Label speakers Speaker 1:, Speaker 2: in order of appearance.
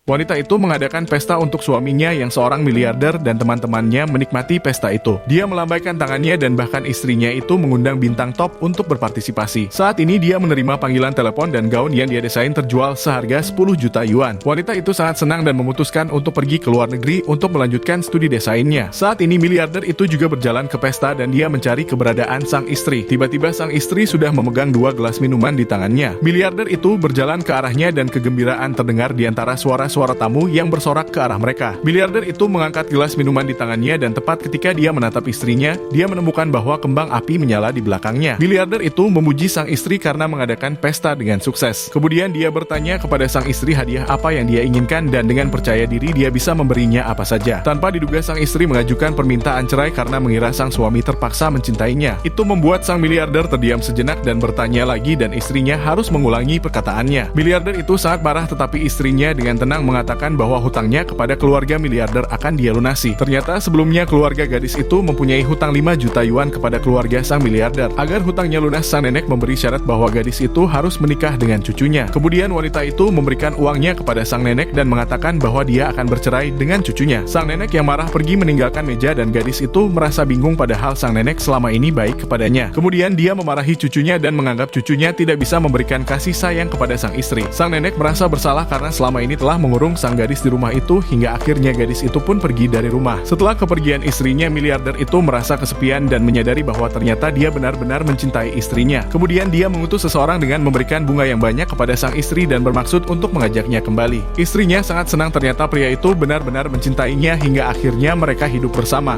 Speaker 1: Wanita itu mengadakan pesta untuk suaminya yang seorang miliarder dan teman-temannya menikmati pesta itu. Dia melambaikan tangannya dan bahkan istrinya itu mengundang bintang top untuk berpartisipasi. Saat ini dia menerima panggilan telepon dan gaun yang dia desain terjual seharga 10 juta yuan. Wanita itu sangat senang dan memutuskan untuk pergi ke luar negeri untuk melanjutkan studi desainnya. Saat ini miliarder itu juga berjalan ke pesta dan dia mencari keberadaan sang istri. Tiba-tiba sang istri sudah memegang 2 gelas minuman di tangannya. Miliarder itu berjalan ke arahnya dan kegembiraan terdengar di antara suara tamu yang bersorak ke arah mereka. Miliarder itu mengangkat gelas minuman di tangannya dan tepat ketika dia menatap istrinya, dia menemukan bahwa kembang api menyala di belakangnya. Miliarder itu memuji sang istri karena mengadakan pesta dengan sukses. Kemudian dia bertanya kepada sang istri hadiah apa yang dia inginkan dan dengan percaya diri dia bisa memberinya apa saja. Tanpa diduga sang istri mengajukan permintaan cerai karena mengira sang suami terpaksa mencintainya. Itu membuat sang miliarder terdiam sejenak dan bertanya lagi dan istrinya harus mengulangi perkataannya. Miliarder itu sangat marah tetapi istrinya dengan tenang mengatakan bahwa hutangnya kepada keluarga miliarder akan dia lunasi. Ternyata sebelumnya keluarga gadis itu mempunyai hutang 5 juta yuan kepada keluarga sang miliarder. Agar hutangnya lunas, sang nenek memberi syarat bahwa gadis itu harus menikah dengan cucunya. Kemudian wanita itu memberikan uangnya kepada sang nenek dan mengatakan bahwa dia akan bercerai dengan cucunya. Sang nenek yang marah pergi meninggalkan meja dan gadis itu merasa bingung padahal sang nenek selama ini baik kepadanya. Kemudian dia memarahi cucunya dan menganggap cucunya tidak bisa memberikan kasih sayang kepada sang istri. Sang nenek merasa bersalah karena selama ini telah mengurung sang gadis di rumah itu hingga akhirnya gadis itu pun pergi dari rumah. Setelah kepergian istrinya, miliarder itu merasa kesepian dan menyadari bahwa ternyata dia benar-benar mencintai istrinya. Kemudian dia mengutus seseorang dengan memberikan bunga yang banyak kepada sang istri dan bermaksud untuk mengajaknya kembali. Istrinya sangat senang ternyata pria itu benar-benar mencintainya hingga akhirnya mereka hidup bersama.